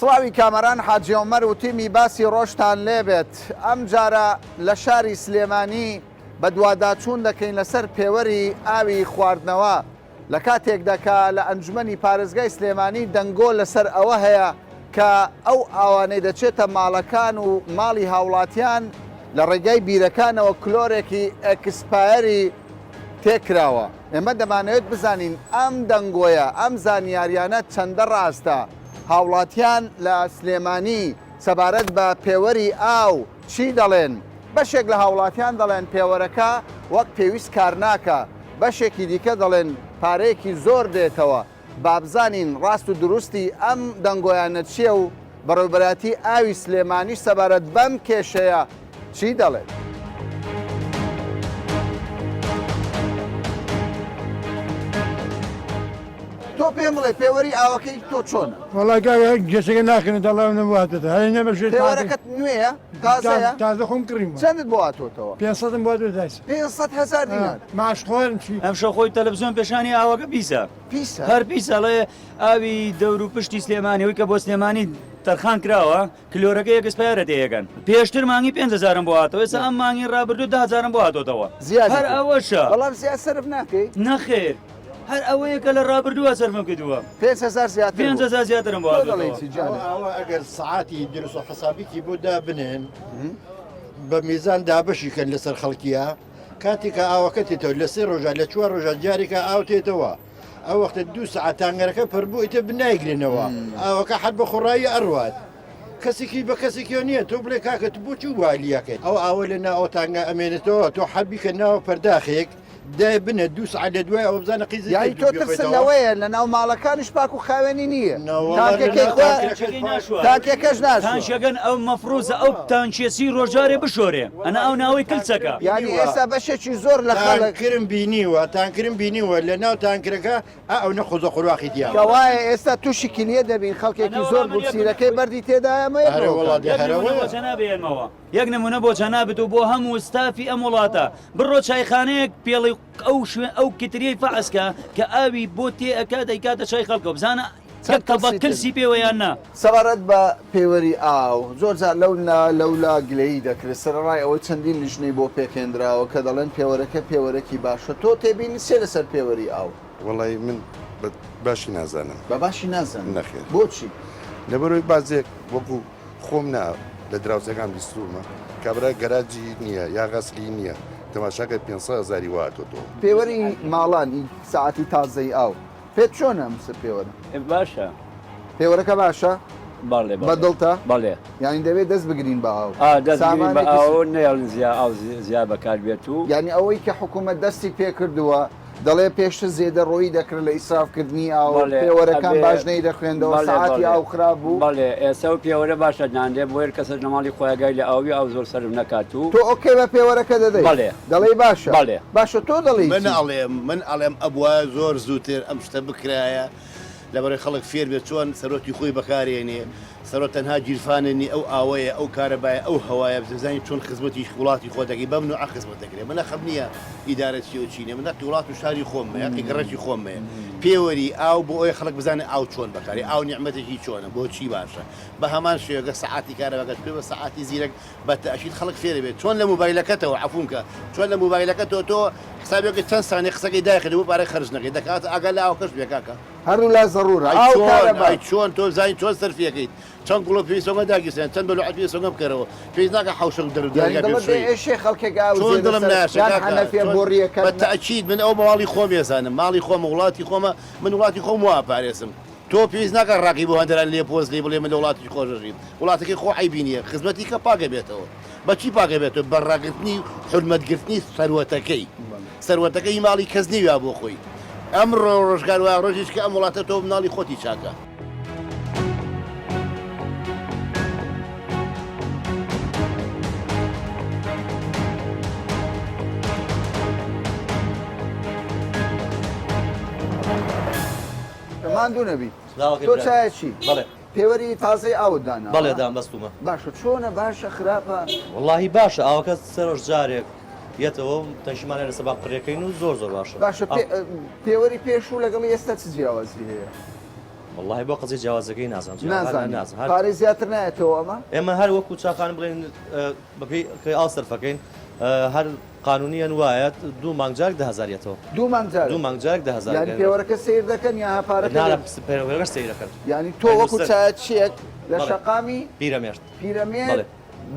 سڵاوی کامەران حاجی عومەر و تیمی باسی ڕۆژتان لێبێت ئەم جارە لە شاری سلێمانی بە دوواداچوون دەکەین لەسەر پێوەری ئاوی خواردنەوە لە کاتێکدا کە لە ئەنجومەنی پارێزگای سلێمانی دەنگۆ لەسەر ئەوە هەیە کە ئەو ئاوانەی دەچێتە ماڵەکان و ماڵی هاوڵاتیان لە ڕێگای بیرەکانەوە کلۆرێکی ئەکسپایەری تێکراوە. ئێمە دەمانەوێت بزانین ئەم دەنگۆیە ئەم زانیاریانە چەندە ڕاستە. هاوڵاتیان لە سلێمانی سەبارەت بە پێوەری ئاو چی دەڵێن؟ بەشێک لە هاوڵاتیان دەڵێن پێوەرەکە وەک پێویست کار ناکە، بەشێکی دیکە دەڵێن پارەیەکی زۆر دێتەوە. بابزانین ڕاست و دروستی ئەم دەنگۆیانە چییە و بەڕێوەبەراتی ئاوی سلێمانیش سەبارەت بەم کێشەیە چی دەڵێت؟ تۆ پێم بڵێ پێوەری ئاوەکەی تۆ چۆنە؟ وەڵای گەشەکە ناکەن دەڵاو نەبواتێت هەر نەبەشێت پێوەرەکەت نوێیە تازەیە؟ تازە خۆم کڕیم چەندت بۆ هاتۆتەوە؟ 500 بۆ دایس 500,000 دینار ماش خۆرم چی؟ ئەم شە خۆی تەلەڤیزیۆن پێشانی ئاوەکە پیسە پیسە؟ هەر پیسەڵێ ئاوی دەور و پشتی سلێمانیەوەی کە بۆ سلێمانی تەرخان کراوە کلۆرەکە یەکسپایرە تێیەکەن پێشتر مانگی 5,000 بۆ هاتەوە ئێستا ئەم مانگی ڕابردوو 10,000 بۆ هاتۆتەوە هەر ئەوەشە بەڵام زیاد سرف ناکەی؟ نەخێر هەر ئەوەیە کە لە ڕابردووە سەرمە کردووە 5,000 زیاتر 5,000 زیاترم بۆ ئەوە ئەگەر سعاتی دروست و حسابیکی بۆ دابنێن بە میزان دابەشیکەن لەسەر خەڵکیە کاتێکە ئاوەکە تێتەوە لە سێ ڕۆژە لە 4 ڕۆژە جارێکە ئاو تێتەوە ئەو وەختە 2 سەعات تانگەرەکە پڕبوو ئیتە بنایگرێنەوە ئاوەکە حەد بە خۆڕایی ئەڕوات کەسێکی بە کەسێکی نییە تۆ بڵێ کاکەت بۆچی والیەکەیت ئەو ئاوە لە ناو تانگە ئەمێنێتەوە تۆ حەبیکە ناوە پەرداخێک دای بنە 2 سەعات لە دوای ئەو بزانە قیزی یاری تۆ ترسنەوەیە لە ناو ماڵەکانیش پاک و خاوێنی نییە تاکێکەش ناش تانشەکەن ئەو مەفرۆزە ئەو تانچێسی ڕۆژارێ بشۆرێ ئەنە ئەو ناوەی کلچەکە یانی ئێستا بەشێکی زۆر لە خەڵکرم بینیوە تانکرم بینیوە لە ناو تانکرەکە ئەو نەخۆزە خۆراخی دیە کەوایە ئێستا تووشی کلیە دەبین خەڵکێکی زۆر بچیرەکەی بەردی تێدایەمە هەرەوەڵاتێنەبێنمەوە یەک نمونە بۆ چەنابێت و بۆ هەموو ستافی ئەم وڵاتە بڕۆ چایخانەیەک پێڵی ئەو کتریەی فعسکە کە ئاوی بۆ تێ ئەکا دەیکاتە چای خەڵکە بزانە کلسی پێوەیان نا سەبارەت بە پێوەری ئاو زۆرجار لەولا گلەیی دەکرێت سەرڕای ئەوەی چەندین لیژنەی بۆ پێکێنراوە کە دەڵێن پێوەرەکە پێوەرەکی باشە تۆ تێبینی سێ لەسەر پێوەری ئاو وڵی من باشی نازانم بە باشی نازانم نەخێر بۆچی لەبەرەوەی بازێک وەکو خۆم نا لە دراوسەکان بیستومە کابرا گەراجی نییە یا غەسلی نییە تەماشاکە 500,000 واتۆ پێوەری ماڵانی ساعتی تازەی ئاو پێت چۆنە ئەمسە پێوەرە باشە پێوەرەکە باشە بەدڵتە بەڵێ یانی دەبێت دەست بگرین بە ئاو ئاو نێڵن ئاو زیاد بەکار بێت و یعنی ئەوەی کە حکوومەت دەستی پێ کردووە دەڵێ پێشتر زێدە ڕۆی دەکرد لە ئیسرافکردنی ئاو پێوەرەکان باشنەی دەخوێندەوە ساعتی ئاو خراپ بوو بەڵێ ئێستا و پێوەرە باشە ناندێ بۆ کەسە نەماڵی خۆیگای لە ئاوی ئاو زۆر سەرم نەکات و تۆ ئۆکێ بە پێوەرەکە دەدەیت دەڵێ باشە باشە تۆ دەڵێ من ئەڵێم ئەبووە زۆر زووتر ئەم شتە بکرایە لەبەرەی خەڵک فێر بێت چۆن سەرۆتی خۆی بەکارێنێ سەرۆت تەنها گیرفاننی ئەو ئاوەیە ئەو کارەبایە ئەو هەوایە بزانین چۆن خزمەتی وڵاتی خۆ دەکەی بەم نوع خزمەت دەکرێت منە خەم نییە ئیدارەتی و چینە منەتی وڵات و شاری خۆممەیە قیگەڕەتی خۆممەیە پێوەری ئاو بۆ ئەوی خەڵک بزانێت ئاو چۆن بەکاری ئاو نیعمەتێکی چۆنە بۆ چی باشە بە هەمان شێوەگە سەعاتی کارەبەکەت پێ بە سەعاتی زیرەک بە تەشید خەڵک فێرە بێت چۆن لە موبایلەکەتەوە عەفوونکە چۆن لە موبایلەکەتەوە تۆ حسابێکی چەند سانێ قسەکەی داخل بۆ پارەی خەرج نەکەیت دەکات ئەگەر لە ئاوکەش بێکاکە هەروو لا زەڕورە چۆن تۆ زین چۆن سەرفیەکەیت چەند گوڵۆ پێویستۆمە داگیرسێن چەند بەلو پێویستۆمە بکەرەوە پێویست ناکە حوشەک چۆن دڵم ناشەکە بە تەئکید من ئەو ماڵی خۆم ێزانم ماڵی خۆمە وڵاتی خۆمە من وڵاتی خۆم وا پارێزم تۆ پێویست ناکە ڕاقی بۆ هەندران لێ پۆز لێ بڵێ من لە وڵاتی خۆشەژیم وڵاتەکەی خۆ عیبی نییە خزمەتی کە پاگە بێتەوە بەچی پاگە بێتەوە بەڕاگرتنی حرمەتگرتنی سەروەتەکەی ماڵی کەس نیویا بۆ خۆی ئەمڕۆ ڕۆژگار وایە ڕۆژێک کە ئەم وڵاتە تۆ مناڵی خۆتی چاکە ماندوو نەبی تۆ چایەکی پێوەری تازەی ئاوت دانا بەڵێ دام بەستومە باشە چۆنە باشە خراپە وەڵاهی باشە ئاوەکە سەرۆژ جارێک یەتەوە تەنشیمانە لە سەباق قڕێکەکەین و زۆر باشە باشە پێوەری پێش و لەگەڵ ئێستا چ جیاوازی هەیە والله بۆ قەزی جیاوازەکەی نازانم نازانم پارەی زیاتر نایەتەوە ئەمە ئێمە هەر وەکو چاخان بڵێن بەپێی ئاو سەرفەکەین هەر قانونیان وایە 2 مانگجارێک 10,000 دوو مانگجار دوو مانگجارێک 10,000 یعنی پێوەرەکە سیر دەکەن یا پارەکە پێوەرەکە سەیرەکەن یعنی تۆ وەکو چایەتچیەک لە بەڵێ. شەقامی پیرەمێرد پیرەمێر بەڵێ.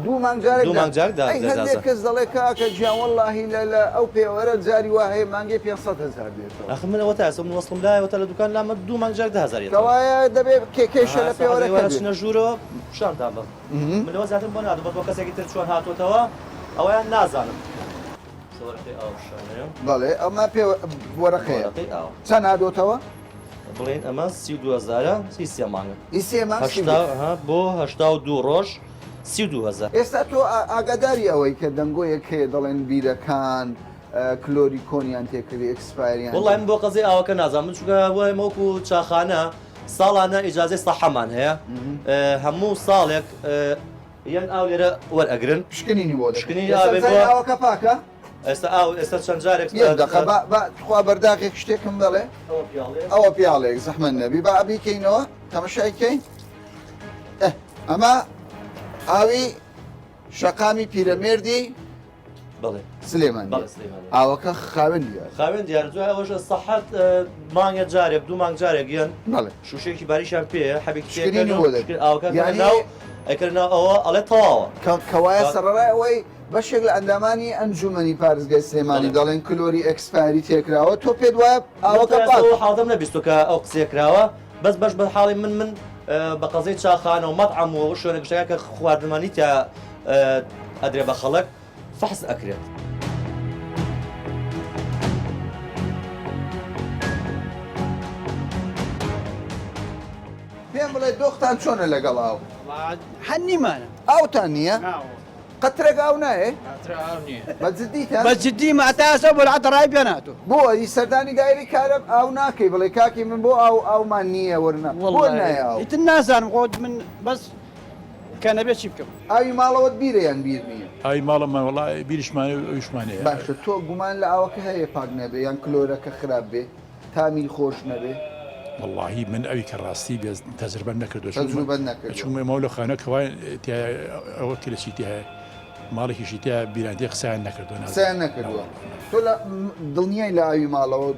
دوو مانگجارێک دوو مانگجارێک هەندێک کەس دەڵێ کاکە گیان وەڵڵاهی لە ئەو پێوەرە جاری وا هەیە مانگێ 500,000 دێتەوە ئەخ من ئەوە تا ئێستا من وەسڵم لایەوەتە لە دوکان لامە 2 مانگجارێک 10,000 کەوایە دەبێت کێشە لە پێوەرەکە چنە ژوورەوە شانتان بە منەوە زیاتر بۆ نادە بۆ کەسێکی تر چۆن هاتوۆتەوە ئەویان نازانم سەوەرەکەی ئاو شانەیە بەڵێ ئەمە پێوەرەکەیە سەوەرەکەی ئاو چەند هادۆتەوە بڵێن ئەمە 32,000 33 مانگە ئیسێ مانگ بۆ 82 ڕۆژ 32,000 ئێستا تۆ ئاگاداری ئەوەی کە دەنگۆیەک هەیە دەڵێن بیرەکان کلۆری کۆنیان تێکردی ئەکسپایریان وڵای من بۆ قەزی ئاوەکە نازانم من چونکە وای مەوەکو چاخانە ساڵانە ئیجازەی سەحەمان هەیە هەموو ساڵێک یان ئاو لێرە وەرئەگرن پشکنینی بۆ پشکنینی ئێستا ئاوێ جای بۆ- ئاوەکە پاکە ئێستا ئاو ئێستا چەند جارێک خوا بەرداقێک شتێکم دەڵێ ئەوە پیاڵێک زەحمەت نەبی با بیکەینەوە تەمەشایکەین ئەمە ئاوی شەقامی پیرەمێردی بڵێ سلێمان بەڵێ سلێمانی. ئاوەکە خاوێن دیار خاوێن دیار دوای ئەوەشە سەحەت مانگە جارێک 2 مانگ جارێک گیان بەڵێ شوشەیەکی باریشان پێ شکرینی بۆ دەکەن. ئاوەکە یعنی- ناو ئەکردنا ئەوە ئەڵێ تەواوە کەوایە سەرڕای ئەوەی بەشێک لە ئەندامانی ئەنجومەنی پارێزگای سلێمانی دەڵێن کلۆری ئەکسپاری تێکراوە تۆ پێت وایە ئاوەکە پاک حاڵدەم نەبیستکە ئەو قسێکراوە بەش بە حاڵی من بە قەزەی چاخانە و مەطعەم و شوێنە گشتەکە کە خواردنمانی تیا ئەدرێ بە خەڵک فەحس ئەکرێت. پێم بڵێ دۆختان چۆنە لەگەڵ ئاو هەنیمانە ئاوتان نییە قەترێک ئاو نایە بەجددیتە بەجددی ماتاسە بۆ عتە ڕای پێناتۆ بۆ ئەی سەردانی دایری کارم ئاو ناکەی بڵێ کاکی من بۆ ئاومان نییە وەرنە بۆ نایە ئاو ئیتر نازانم خۆت من بەس کە نەبێت چی بکەم ئاوی ماڵەوەت بیرەیان بیر نییە ئای ماڵەمە وڵای بیرشمانە و ئەوشمانەیە باشە تۆ گومان لە ئاوەکە هەیە پاک نەبێ یان کلۆرەکە خراپ بێ تامیل خۆش نەبێ واللهی من ئەوی کە ڕاستی بێ تەجربە نەکردو تەجروبە نەکردووە. چون مەو لە خانەکەوای ئەوە کلەسی تایە ماڵێکیشی تیا بیرانتی قسەیان نەکردو سیان نەکردووە تۆ لە دڵنیای لە ئاوی ماڵەوە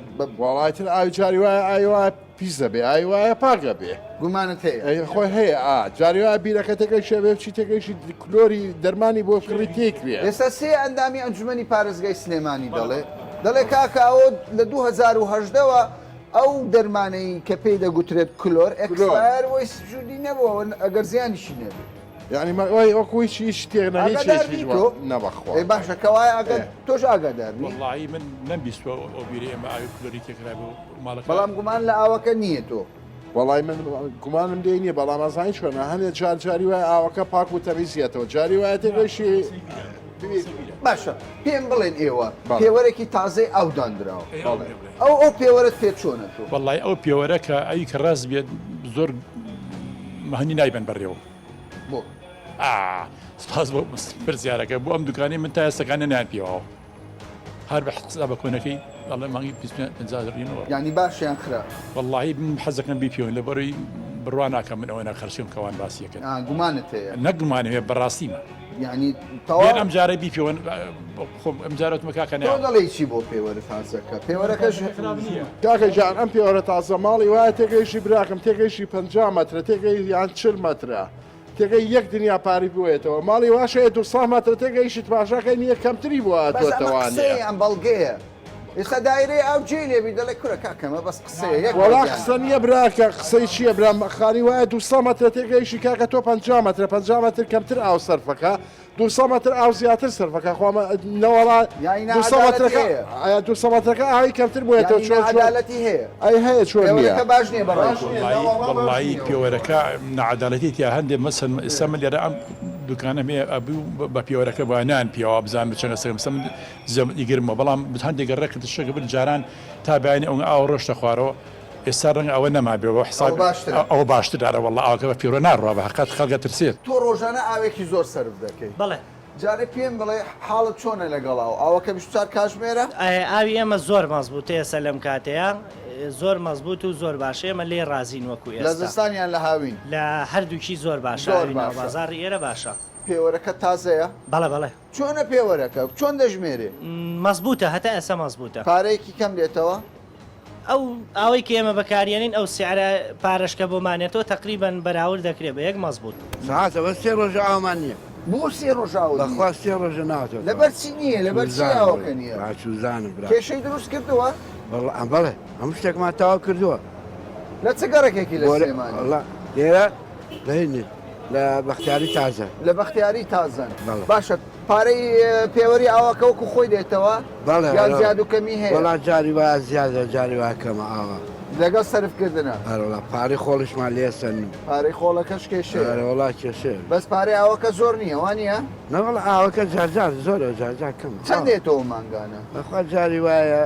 وڵاتن ئاوی جاری وایە ئاوی وایە پیس دەبێ ئاوی وایە پاکە بێ گومانت هەیە خۆی هەیە جاری وایە بیرەکە تێکەی شەبێ چی تێکەیشی کلۆری دەرمانی بۆ کڕی تێکوێ ئێستا سێ ئەندامی ئەنجومەنی پارێزگای سلێمانی دەڵێ کاکاوە لە 2010ەوە ئەو دەرمانەی کە پێی دەگوترێت کلۆر ئەکسپایر وەی سجودی نەبووە ئەگەر زیانیشی نەبێ یعنی وای وەکوی هیچ تێغنە نەبەخوا ئەی باشە کەوای ئەگەر تۆش ئاگادارنی واللهی من نەبیستوە ئەو بیری ئێمە ئاوی کلۆری تێکرا بۆ ماڵەکە بەڵام گومان لە ئاوەکە نییە تۆ وڵی من گومانم دێ نییە بەڵام ئازانی چۆنە هەندێک جاری وایە ئاوەکە پاک و تەمیزیێتەوە جاری وایە تێگەشی باشە پێم بڵێن ئێوە پێوەرێکی تازەی ئەو دانراوە ئەو پێوەرت پێ چۆنە تۆ واللهی ئەو پیاوەرە کە ئەوی کە ڕاست بێت زۆر مەهنی نایبن بەڕێەوە بۆ سپاس بۆ پرسیارەکە بۆ ئەم دوکانی من تا ئێستەکانە نیان پێوەوە هەر بە حساب بە کۆنەکەی ئەڵێ مانگی 50,000 ینی باشیان خرا واللهی من حەزەکەم بیپیەوە لە بەڕۆی بڕوا ناکەم من ئەوە نەخەرسیۆم کەوان باسیەکەن گومانت هەیە نەگومانەوە بەڕاستیمە ینی بێن ئەم جارە بیپیەوەن خۆم ئەم جارەتمە کاکە تۆ دەڵێ چی بۆ پێوەرە تازەکە پێوەرەکەش کاکە جان ئەم پێوەرە تازە ماڵی وایە تێگەیشی براکەم تێگەیشی 50 مەترە تێگەی یان 40 مەترە تێگەی یەک دنیا پاری بووێتەوە ماڵی واشەیە 200 مەتر تێگەیشت باشەکەی نییە کەمتری بووە تۆتەوانێ ئەم بەڵگەیە ئێستا دایرەی ئەو جێ لێبی دەڵێ کورە کاکەمە بەس قسەیە وڵا قسە نییە براکە قسەی چییە برام خانی وایە 200 مەتر تێگەیشی کاکە تۆ 50 مەتر 50 مەتر کەمتر ئاو سەرفەکە 200 مەتر ئاو زیاتر سەرفەکە خۆمە نەوەڵا 200 مەترەکە ئاوی کەمتر بووێتەوە چۆن عەدالەتی هەیە ئەی هەیە چۆن نییە باش نییە بەڕای واللهی پیاوەرەکە نەعەدالەتی تیا هەندێک مەسەن ئێستا من لێرە ئەم دوکانە مێ ئەبوو بە پیاوەرەکە بۆیان پیاوە بزان بچەنە سەرمسە من زەمەنیگرمە بەڵام هەندێک ڕێکت شەکە بن جاران تا بەیانی ئەو ئاو ڕۆشتە خوارەوە ئێستا ڕەنگە ئەوە نەما بێەوە حساب ئەوە باشترارە وەڵە ئاوکە بە پیرۆ ناڕوا بە حقات خەڵگە ترسێت تۆ ڕۆژانە ئاوێکی زۆر سرف دەکەیت بڵێ جارێ پێم بڵێ حاڵت چۆنە لەگەڵاو ئەوەکە 24 کاتژمێرە ئاوی ئێمە زۆر مەزبووتەیە سە لەم کاتەیە زۆر مەزبوط و زۆر باشە ئێمە لێ رازین وەکو لە ئێستا زستانیان لە هاوین لە هەردووکی زۆر باشە زۆر ئاوی باشە. ناوبازار ئێرە باشە پێوەرەکە تازەیە بەڵێ بەڵێ چۆنە پێوەرەکە چۆن دەژمێرێ مەزبوطە هەتا ئێستا مەزبوطە پارەیەکی کەم دێتەوە ئەو ئەوەی کە ئێمە بەکارێنین ئەو سیعرە پارەشکە بۆمانێتەوە تقریبان بەراورد دەکرێت بە یەک مەزبوط ساعتەوە سێ ڕۆژ ئامان نییە بۆ سێ ڕۆژاوە بەخوا سێ ڕۆژە ناتۆ لەبەرچی نییە لەبەر چیاوەکە نییە چوزانم برا کێشەی دروست کردووە بەڵێ هەموو شتێکمان تاوا کردووە لە چ گەڕێکێکی لە سلێمانی لێرە لەهێنێ لە بەختیاری تازە لە بەختیاری تازن بەڵێ. باشە پارەی پێوەری ئاواکە وەکو خۆی دێتەوە یان زیاد و کەمی هەیە وڵات جاری وایە زیادە جاری وا کەمە ئاوا لەگەڵ سەرفکردنە هەرڵا پارەی خۆڵشمان لێسەن پارەی خۆڵەکەش کێشێ وڵات کێشێ بەس پارەی ئاوەکە زۆر نییە وانە نەوەڵ ئاوەکە جارجار زۆرە جارجار کەم چەند دێتەوە مانگانە بەخوا جاری وایە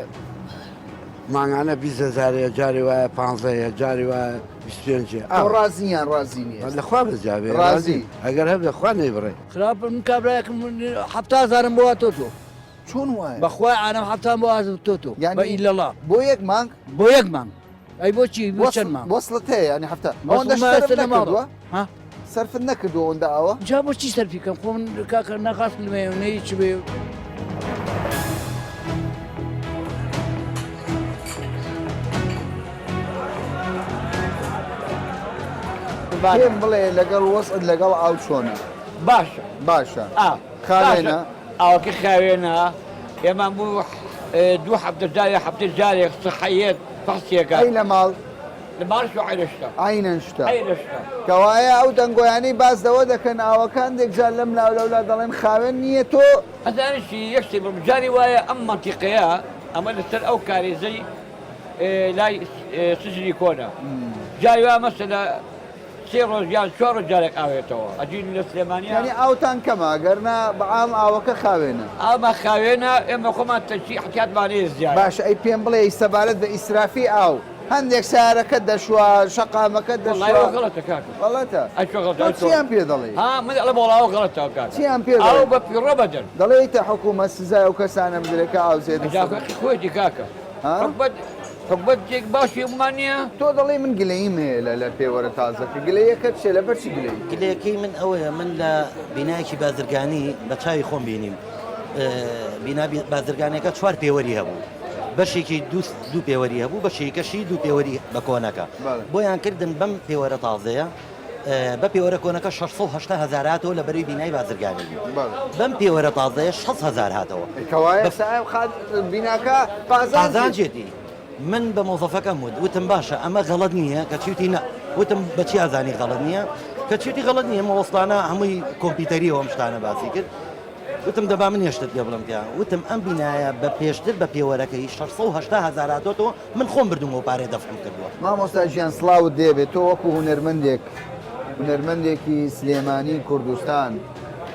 ماگانە 20,000 جاری وایە 15 جاری وایە 25 ئەو ڕازیان ڕازی نییە لەخوا بەجاابێ ڕازی. ئەگەر هەب لەخوا نەیبڕێ خراپم کابراایەکم هەفتازارم بۆ تۆ چۆن وایە بەخوای ئانەم هەفتان بۆ تۆ بە ئیلەڵا بۆ یەک مانگ بۆ یەک مانگ ئەی بۆچی چەند مانگ وەصلت هەیە ینی هەفتە سەرفت نەکردووە ئەوەندە ئەوە جا بۆچی سەرفیکەم خۆ من کاکە نەخاست لێنەی چ بێ پێم بڵێ لەگەڵ وەسعت لەگەڵ ئاو چۆنە باشە باشە خاوێنە ئەوکە خاوێنە ئێمە بوو دوو هەفتە جارێ هەفتە جارێک سحەیەت فەسیەکە ئەی لە ماڵ لە مارش و عیرشتە ئاینەشتا عیرشتە کەوایە ئەو دەنگۆیانی بازدەوە دەکەن ئاوەکان دێکجار لەم لاولەولا دەڵێن خاوێن نییە تۆ ئەزانشی یەکشتی بجاری وایە ئەم منتیقەیە ئەمە لەسەر ئەو کارێزەی لای سژنی کۆنە جاری وا مەسەلە سێ ڕۆژ یان چوار ڕۆژ جارێک ئاوێتەوە ئەجین لە سلێمانیا ینی ئاوتان کەمە گەرنا بەعام ئاوەکە خاوێنە ئاما خاوێنە ئێمە خۆمان تەچی حکاتمانەیە زیاد باش ئەی پێم بڵێ سەبارەت بە ئیسرافی ئاو هەندێک سارەکەت دەشوە شەقامەکە دەشوە غڵەتە کاکە غڵەتە ئەچ چیان پێ دەڵێ ها من ئەڵە بۆڵاوە غڵەتەوە کاکە چیان پێ ئاو بە پیڕە بەدەن دەڵێ تە حکوومەت سزای و کەسانە بدرێکە ئاو زێت خۆیتی کاکە حکومەت جێک باشی ومان نییە تۆ دەڵێ من گلەیم هەیە لە لە پێوەرە تازەکە گلەیەکەت چێ لە بەرچی گلەی گلەکەی من ئەوەیە من لە بینایەکی بازرگانی بە چاوی خۆم بینیم بینا بازرگانەکە چوار پێوەری هەبوو بەشێکی دوو پێوەری هەبوو بەشێکەشی دوو پێوەری بە کۆنەکە بۆیان کردن بەم پێوەرە تازەیە بە پێوەرە کۆنەکە 680 هزار هاتەوە لە بەروی بینای بازرگانی بەم پێوەرە تازەیە 6 هزار هاتەوە بیناکە پازانجێتی من بە مۆزەفەکەم وتم باشە ئەمە غەڵەت نییە کە چوتی نە وتم بەچی ئازانی غەڵەت نییە کە چوتی غەڵەت نییە مەوەستانە هەمووی کۆمپیوتەری ئەوم شتانە باسی کرد وتم دەبا من هێشتت پێ بڵم پێیان وتم ئەم بینایە بە پێشتر بە پێوەرەکەی 680 هزار هاتۆتەوە من خۆم بردومەوە پارێ دەفعم کردووە مامۆستا ژیان سڵاوت دێبێت تۆ وەکو هونەرمەندێکی سلێمانی کوردستان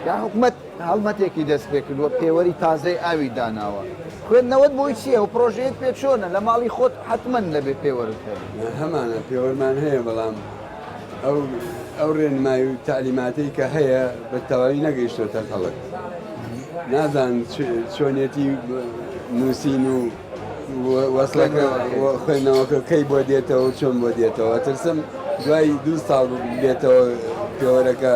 یا حکومەت هەڵمەتێکی دەست پێ کردووە پێوەری تازەی ئاوی داناوە خوێندنەوەت بۆی چییە و پرۆژەیەت پێ چۆنە لە ماڵی خۆت حتمما لەبێ پێوەرت هەمانە پێوەرمان هەیە بەڵام ئەو ڕێنمایی و تعلیماتەی کە هەیە بە تەواوی نەگەیشتۆتە خەڵک نازان چۆنێتی نووسین و وەسڵەکە خوێندنەوەکە کەی بۆ دێتەوە چۆن بۆ دێتەوە ترسم دوای 2 ساڵ بێتەوە پێوەرەکە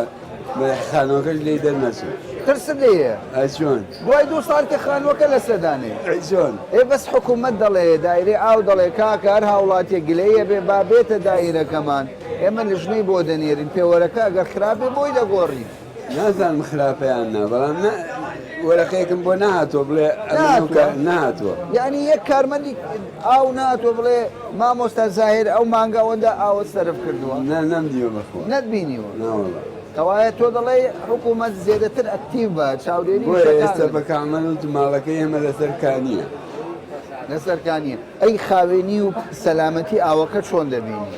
خانەوەکەش لێ دەرنەچێت ترس لێیە چۆن دوای 2 ساڵ کە خانوەکە لە سەدانێ چۆن ئێ بەس حکوومەت دەڵێ دایرێ ئاو دەڵێ کاکە هەر هاوڵاتیە گلەیە بێ با بێتە دایرەکەمان ئێمە لە ژنەی بۆ دەنێرین پێوەرەکە ئەگەر خراپێ بۆی دەگۆڕین نازانم خراپەیان نا بەڵام وەرەقەیەکم بۆ نهاتۆ بڵێ نهاتوە یعنی یەک کارمەندی ئاو ناتۆ بڵێ مامۆستا زاهر ئەو مانگە ئەوەندە ئاوە سەرف کردووە نەمدیوە بەخۆ نەتبینیوە ناوەڵە کەوایە تۆ دەڵێ حکوومەت زیێدەتر ئەکتیڤ بە چاودێری ئێستا بەکامەن و ماڵەکەی ئێمە لەسەرکانیە لەسەرکانیە ئەی خاوێنی و سەلامەتی ئاوەکە چۆن دەبینی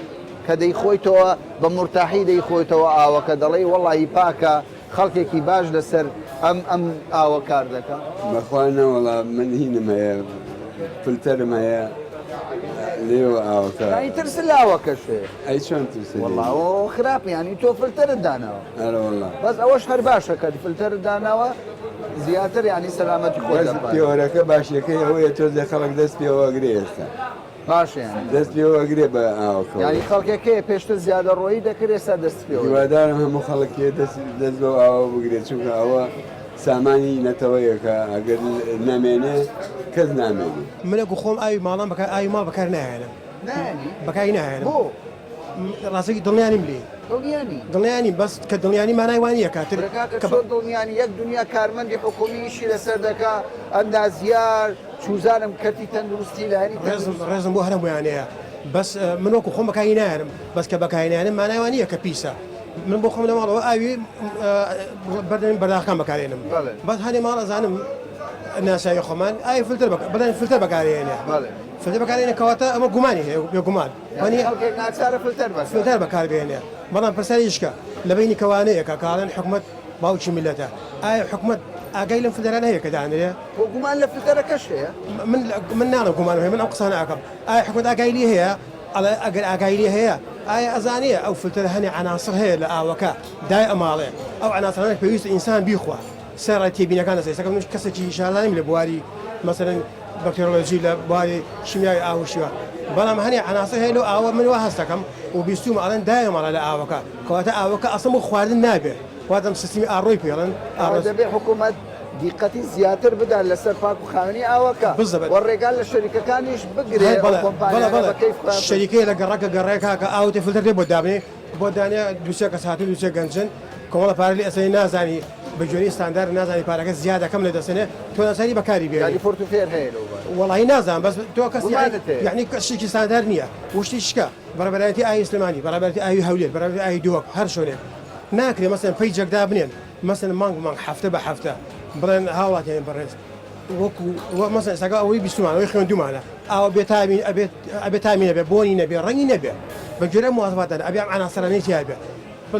کە دەیخۆیتەوە بە مرتاحی دەیخۆیتەوە ئاوەکە دەڵێ وەڵی پاکە خەڵکێکی باش لەسەر ئەم ئاوە کار دەکە بەخوانەوەڵا من هینم هەیە فلتەرم هەیە لێوە ئاوەکە ترس لاوەکەش ئەی چۆن ترس وەڵاوە خراپ ینی تۆ فلتەرت داناوە ئەرەوەڵا بەس ئەوەش هەر باشە کە فلتەرت داناوە زیاتر ینی سەلامەتی خۆت پێوەرەکە باشیەکەی ئەوەیە تۆ لە خەڵک دەست پێوەگرێ ئێستا باشیان دەست پێوە ئەگرێ بە ئاوکە ینی خەڵکێکەیە پێشتر زیادە ڕۆیی دەکرێت سەر دەست پێ هیوادارم هەموو خەڵکێ دەست بۆ ئاوە بگرێت چونکە ئەوە سامانی نەتەوەیەکە ئەگەر نامێنێ کەس نامێنێ منەکو خۆم ئاوی ماڵام ئاوی ماڵ بەکار نایێنم بەکاری نایێنم بۆ ڕاستەکی دڵنیانیم لێ دڵنیانی بەس کە دڵنیانی مانایوانیە کاتر دڵنیانی یەک دنیا کارمەندی حکومیشی لەسەر دەکا ئەندازیار چوزانم کەتی تەندروستی لاری ڕێزم بۆ هەرمویانەیە بەس من وەکو خۆم بەکاری نایێنم بەس کە بەکارێنانم مانایوانیە کە پیسە من بۆ خۆم لە ماڵەوە ئاوی بەردەمی بەرداخەکان بەکارێنم بەس هەنێ ماڵ ئەزانم ناسایی خۆمان ئاوی بەدەن فلتەر بەکارێنێ فلتەر بەکارێنێ کەواتە ئەمە گومانی هەیە بێ گومان فلتەر بەکاربێنێ بەڵام پرسەریشکە لە بینی کەوانەیە کە کاڵێن حکومەت باوکی میلەتە ئایا حکومەت ئاگای لەم فلتەرانە هەیە کە دانرێ بۆ گومان لە فلتەرەکەش هەیە من ناڵم گومان هەیە من ئەو قسانە ئاکەم ئایا حکومەت ئاگای لێ هەیە ئەگەر ئاگای لێ هەیە ئایا ئەزانەیە ئەو فلتەر هەنێ عناسر هەیە لە ئاوەکە دای ئەماڵێ ئەو عناسرانە پێویستە ئینسان بیخوا سەرڕای تێبینەکان دەسێت من کەسێکی شالانیم لە بواری مەسەرەن بەکتۆرۆلۆژی لە بواری شیمیای ئاوشیوە بەڵام هەنێ عناسر هەیە لەو ئاوە من وا هەست دەکەم و بیستومە ئەڵێن دایەماڵە لە ئاوەکە کەواتە ئاوەکە ئەسڵ خواردن نابێت واتەم سیستمی ئاڕۆی پێڵن دەبێت حکوومەت دیقەتی زیاتر بدات لەسەر پاک و خاوێنی ئاوەکە وە ڕێگان لە شەریکەکانیش بگرێت شەریکەیە لە گەڕەکە گەڕێکا کە ئاوتێ فلتەر دێ بۆ دابنێ بۆ دانیا دووسێ کەس هاتوو دووسێ گەنجن کۆمەڵە پارەی ئەسەری نازانی بەجۆری ستاندار نازانی پارەکە زیادە کەم لە دەسێنێ تۆ ناساری بەکاری بێ فۆرتوفێر هەیە وەڵی نازان بەس تۆ کەس یعنی کەشێکی ستاندار نییە وشتی شکە بەرەبەرایەتی ئاوی سلێمانی بەرەبەرەتی ئاوی هەولێر بەرەبەرەتی ئاوی دۆک هەر شوێنێک ناکرێت مەسەن پێی جەکدا بنێن مەسەن مانگ هەفتە بە هەفتە بڵێن هاوڵاتیان بەڕێز وەکو مەسەن سەگا ئەوەی بیستمان ئەوەی خوێندومانە ئاوە ئەبێت تامینە بێ بۆنی نەبێ ڕەنگی نەبێ بەگوێرە موازباتەن ئەبێ ئەم عناسرانەی تیا بێ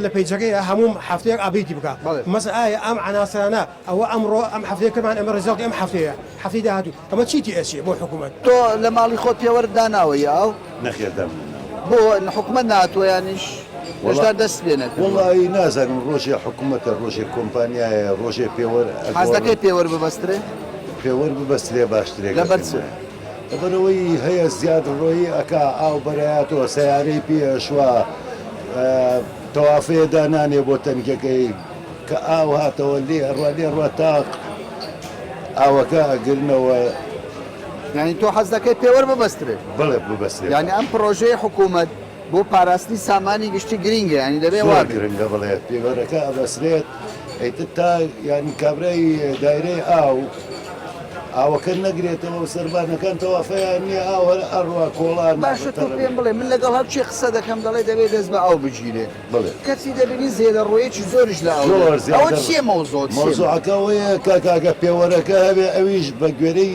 لە پیجەکەی هەموو هەفتەیەک ئابێتی بکە مەسە ئایا ئەم عناسرانە ئەوە ئەمڕۆ ئەم هەفتەیە کردمان ئەمە ڕێزڵی ئەم هەفتەیە هەفتەی داهاتوو ئەمە چیتی ئەچێ بۆ حکوومەت تۆ لە ماڵی خۆت پێوەرداناوەی ئاو نەخێردەم بۆ حکوومەت ناتوانیش هێشتا دەست لێنێت وڵی نازانم ڕۆژێ حکوومەتە ڕۆژێ کۆمپانیایە ڕۆژێ پێوە حەزەکەی پێوە ببەسترێ پێوە ببەسترێ باشترێک لەبەرەوەی هەیە زیاد ڕۆیی ئەکا ئاو بەرایەتەوە سیارەی پێشوە تەوافەیە دانانێ بۆ تەنکەکەی کە ئاو هاتەوە لێ ئەڕوا لێ ڕوا تاق ئاوەکە ئەگرنەوە یعنی تۆ حەز دەکەی پێوە ببەسترێ بڵێ ببەسترێ یعنی ئەم پرۆژەی حکوومەت بۆ پاراستنی سامانی گشتی گرینگە ینی دەبێ وا گرنگە بڵێ پێوەرەکە ئەبەسرێت ئەیتر تا ینی کابرای دایرەی ئاوەکە نەگرێتەوە سەربانەکان تەوافەیان نییە ئاوە ئەڕوا کۆڵان باشە تۆ پێم بڵێ من لەگەڵ هەرچی قسە دەکەم دەڵێ دەبێت دەست بە ئاو بگیرێ کەسی دەبینی زێدە ڕۆیەکی زۆریش لە ئەوە چیە مۆزۆعەکەەوەیە کاکە پێوەرەکە هەبێ ئەویش بە گوێرەی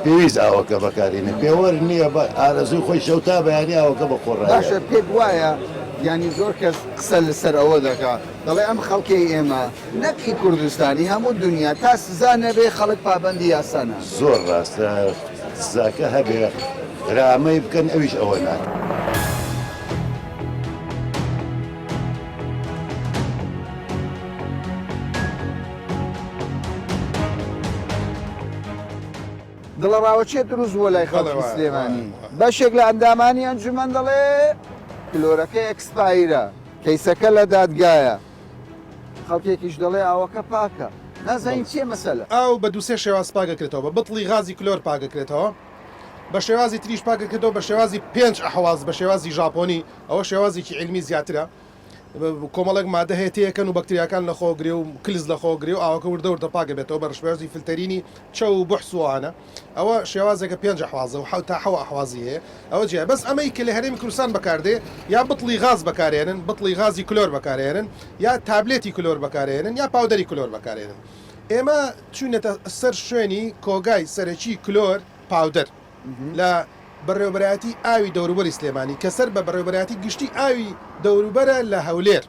پێویست ئاوەکە بەکارینە پێوەەر نییە بە ئارەزوی خۆی شەوتا بەیانی ئاوەکە بە خۆڕ باشە پێت وایە ینی زۆر کەس قسە لەسەر ئەوە دەکات دەڵێ ئەم خەڵکی ئێمە نەکی کوردستانی هەموو دنیا تا سزا نەبێ خەڵک پابندی یاسانە زۆر ڕاستە سزاکە هەبێ رامەی بکەن ئەویش ئەوە نات. دڵەڕاوەچێت دروست بووە لای خەڵکی سلێمانی بەشێک لە ئەندامانی ئەنجومەن دەڵێ کلۆرەکە ئەکسپایرە کەیسەکە لە دادگایە خەڵکێکیش دەڵێ ئاوەکە پاکە نازانین چیە مەسەلە ئاو بە دووسێ شێواز پاگەکرێتەوە بە بڵی غازی کلۆر پاگەکرێتەوە بە شێوازی تریش پاگەکرێتەوە بە شێوازی 5 ئەحواز بە شێوازی ژاپۆنی ئەوە شێوازێکی علمی زیاترە کۆمەڵک مادە هەیە تێکەن و بەکتریاکان لە خۆگرێ و کلز لە خۆگرێ و ئاوەکە وردەوردە پاگە بێتەوە بە شێوازی فلتەرینی چە و بحسوانە ئەوە شێوازێکە 5 ئەحوازە و تا حەو ئەحوازی هەیە ئەوە جیا بەس ئەمەی کە لە هەرێمی کوردستان بەکاردێ یا بڵی غاز بەکارێنن بڵی غازی کلۆر بەکارێنن یا تابلێتی کلۆر بەکارێنن یا پاودەری کلۆر بەکارێنن ئێمە چوونێتە سەر شوێنی کۆگای سەرەکی کلۆر پاودەر لە بەڕێوەبەرایەتی ئاوی دەوروبەری سلێمانی کە سەر بە بەڕێوەبەرایەتی گشتی ئاوی دەوروبەرە لە هەولێر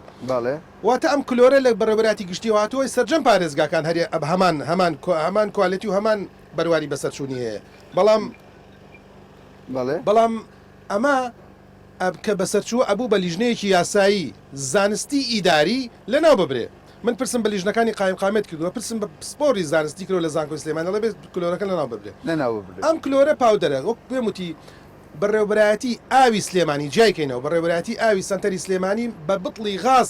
واتە ئەم کلۆرە لە بەڕێوەبەرایەتی گشتی هاتووەی سەرجەم پارێزگاکان هەریە هەمان کوالەتی و هەمان بەرواری بەسەرچوونی هەیە بەڵام ئەمە کە بەسەرچووە ئەبوو بە لیژنەیەکی یاسایی زانستی ئیداری لەناو ببرێ من پرسم بە لیژنەکانی قایمقامێت کردووە پرسم بە پسپۆری زانستی کرۆ لە زانکۆی سلێمانی دەڵێ بێت کلۆرەکە لەناو ببرێ ئەم کلۆرە پاودەرە وەک پێم وتی بەڕێوەبەرایەتی ئاوی سلێمانی جایکەینەوە بەڕێوەبەرایەتی ئاوی سنتەری سلێمانی بە بتڵی غاز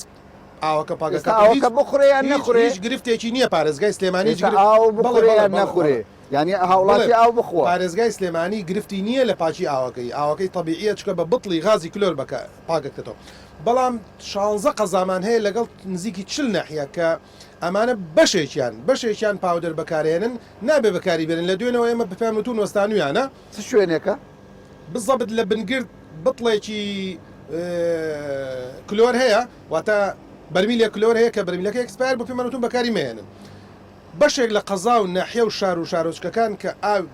ئاوەکە ئاوەکە بخورێ نەخورێ هیچ گرفتێکی نییە پارێزگای سلێمانی ئاو بخورێ نەخورێ یعنی هاوڵاتی ئاو بخۆ پارێزگای سلێمانی گرفتی نییە لە پاچی ئاوەکەی طبیعیە چکە بە بتڵی غازی کلۆر بکە پاگەکەەوە بەڵام 16 قەزامان هەیە لەگەڵ نزیکی 40 ناحیە کە ئەمانە بەشێکیان پاودەر بەکارێنن نابێ بەکاری بێنن لە دوێنەوە ئێمە بپێمەتون وەستانویانە چ شوێنێکە بزەبت لە بنگرد بتڵێکی کلۆر هەیە واتە بەرمیلە کلۆر هەیە کە بەرمیلەکە ئەکسپایر بۆ پێمەتون بەکاری مێنن بەشێک لە قەزا و ناحیە و شار و شارۆچکەکان کە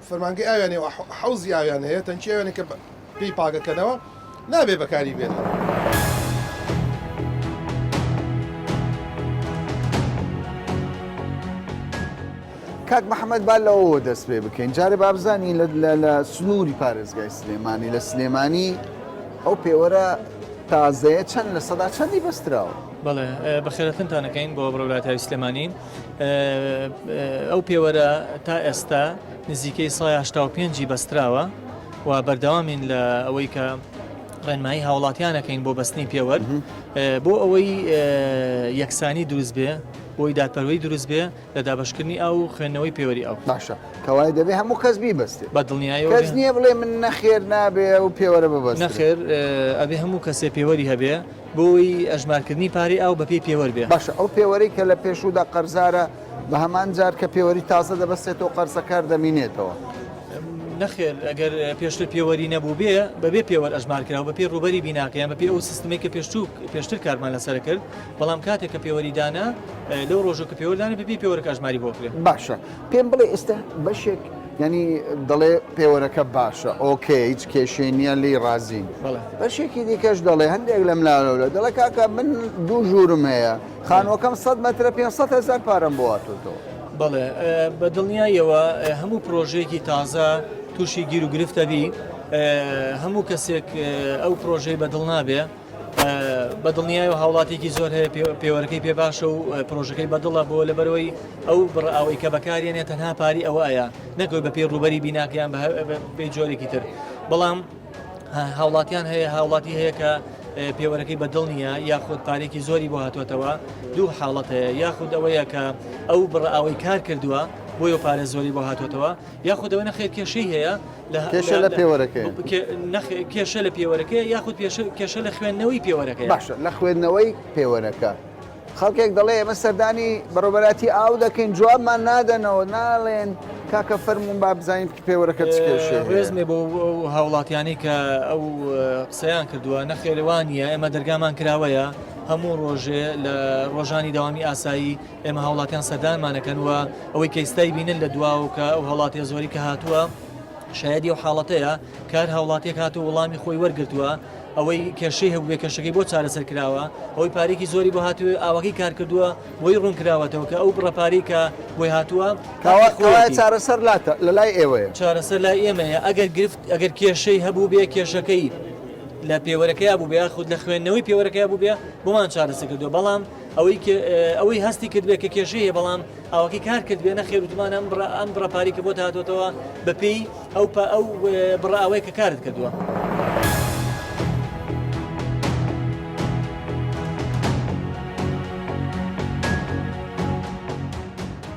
فەرمانگەی ئاویانێ و حەوزی ئاویان هەیە تەنچی ئەوێنێ کە پێی پاگەکەنەوە نابێ بەکاری بێنن. کاک محەممەد با لەوە دەست پێ بکەین جارێ بابزانین لە سنووری پارێزگای سلێمانی لە سلێمانی ئەو پێوەرە تازەیە چەند لە سەدا چەندی بەستراوە بەڵێ بەخێرەتنتانەکەین بۆ بڕۆلاتاوی سلێمانین ئەو پێوەرە تا ئێستا نزیکەی 185 بەستراوە و بەردەوامین لە ئەوەی کە ڕێنمایی هاوڵاتیانەکەین بۆ بەستنی پێوەر بۆ ئەوەی یەکسانی دروست بێ بۆی دادپەروەی دروست بێ لە دابشکردنی ئەو خوێندنەوەی پێوەری ئەو باشە کەوای دەبێ هەموو کەس بیبەستێ بە دڵنیایی کەس نییە بڵێ من نەخێر نابێ و پێوەرە ببەست نەخێر ئەبێ هەموو کەسێ پێوەری هەبێ بۆی ئەژمارکردنی پارەی ئەو بەپێی پێوەر بێ باشە ئەو پێوەری کە لە پێشودا قەرزارە بە هەمان جار کە پێوەری تازە دەبەستێتەوە قەرزەکار دەمینێتەوە نەخێر ئەگەر پێشتر پێوەری نەبوو بێ بەبێ پێوەەر ئەژمارکراوە بەپێ ڕوبەری بیناکەیان بەپێ ئەو سیستمی کە پێشتر کارمان لەسەر کرد بەڵام کاتێک کە پێوەریدانە لەو ڕۆژە کە پێوەردانە بەپێ پێوەرەکە ئەژماری بۆ کرێت باشە پێم بڵێ ئێستا بەشێک ینی دەڵێ پێوەرەکە باشە ئۆکێ هیچ کێشەی نییە لی ڕازین بەشێکی دیکەش دەڵێ هەندێک لەم لاولە دەڵێ کاکە من دوو ژوورم هەیە خانوەکەم 100 مەترە 500,000 پارەم بۆ هاتوتەوە بەڵێ بە دڵنیایەوە هەموو پرۆژەیەکی تازە تووشی گیر و گرفتە بی هەموو کەسێک ئەو پرۆژەی بەدڵ نابێ بە دڵنیای و هاوڵاتێکی زۆر هەیە پێوەرەکەی پێ باشە و پرۆژەکەی بەدڵە بۆ لەبەرەوەی ئەو بڕئاوی کە بەکارێنێ تەنها پاری ئەوە ئەیە نەکەوت بە پێ ڕوبەری بیناکەیان بە جۆرێکی تر بەڵام هاوڵاتیان هەیە هاوڵاتی هەیە کە پێوەرەکەی بەدڵ نییە یاخود پارێکی زۆری بۆ هاتوۆتەوە دوو حاڵەت هەیە یاخود ئەوەیە کە ئەو بڕئاوی کار کردووە بۆیە پارێ زۆری بۆ هاتوۆتەوە یاخودەوە نەخێت کێشەی هەیە کێشە لە پێوەرەکەی کێشە لە پێوەرەکەی یاخود کێشە لە خوێندنەوەی پێوەرەکەی باشە لە خوێندنەوەی پێوەرەکە خەڵکێک دەڵێ ئێمە سەردانی بەڕۆبەراتی ئاو دەکەین جوابمان نادەنەوە ناڵێن کاکە فەرمون با بزانین پێوەرەکە چ کێشەیە ڕێزمێ بۆ هاوڵاتیانی کە ئەو قسەیان کردووە نەخێرەوانیە ئێمە دەرگامان کراوەیە هەموو ڕۆژێ لە ڕۆژانی داوامی ئاسایی ئێمە هاوڵاتیان سەردانمانەکەن وە ئەوەی کەیستای بینن لە دواوکە ئەو هەڵاتی زۆری کە هاتووە شایدی و حاڵەتەیە کار هاوڵاتێک هاتو وەڵامی خۆی وەرگرتووە ئەوەی کێشەی هەبوو بێ کەشەکەی بۆ چارەسەر کراوە ئەوەی پارێکی زۆری بۆ هاتووە ئاوەکەی کار کردووە بۆی ڕوون کراوەتەوە کە ئەو بڕەپاری کە بۆی هاتووە چارەسەر لە لای ئێوەیە چارەسەر لای ئێمەیە ئەگەر کێشەی هەبوو بێ کێشەکەی لە پێوەرەکەی بوو بێ خود لە خوێندنەوەی پێوەرەکەی بوو بێ بۆمان چارەسە کردو بەڵام ئەوەی هەستی کرد بێ کە کێشەیە بەڵام ئەوەکەی کار کرد بێ نەخێر وتمان ئەم بڕەپاری کە بۆ هاتوۆتەوە بەپێی ئەو بڕئاوەی کە کارت کردووە.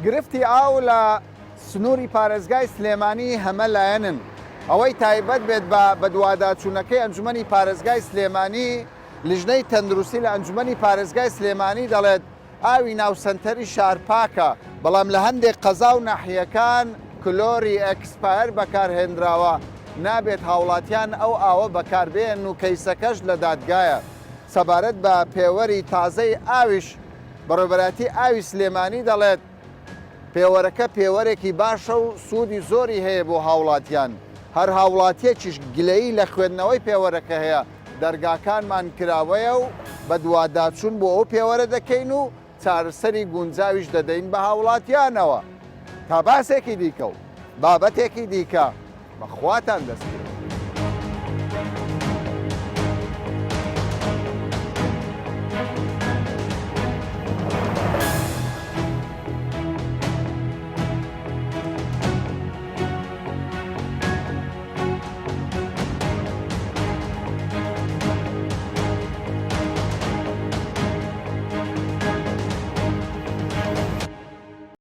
گرفتی ئاو لە سنووری پارێزگای سلێمانی هەمە لایەنن ئەوەی تایبەت بێت بە دوواداچوونەکەی ئەنجومەنی پارێزگای سلێمانی لیژنەی تەندروستی لە ئەنجومەنی پارێزگای سلێمانی دەڵێت ئاوی ناوسەنتەری شارپاکە بەڵام لە هەندێک قەزا و ناحیەکان کلۆری ئەکسپایر بەکارهێنراوە نابێت هاوڵاتیان ئەو ئاوە بەکاربێن و کەیسەکەش لە دادگایە سەبارەت بە پێوەری تازەی ئاویش بەڕێوەبەراتی ئاوی سلێمانی دەڵێت پێوەرەکە پێوەرێکی باشە و سوودی زۆری هەیە بۆ هاوڵاتیان هەر هاوڵاتیەکیش گلەیی لە خوێندنەوەی پێوەرەکە هەیە دەرگاکانمان کراوەیە و بە دوواداچوون بۆ ئەو پێوەرە دەکەین و چارەسەری گونجاویش دەدەین بە هاوڵاتیانەوە تا باسێکی دیکە و بابەتێکی دیکە بەخواتان دەستێت.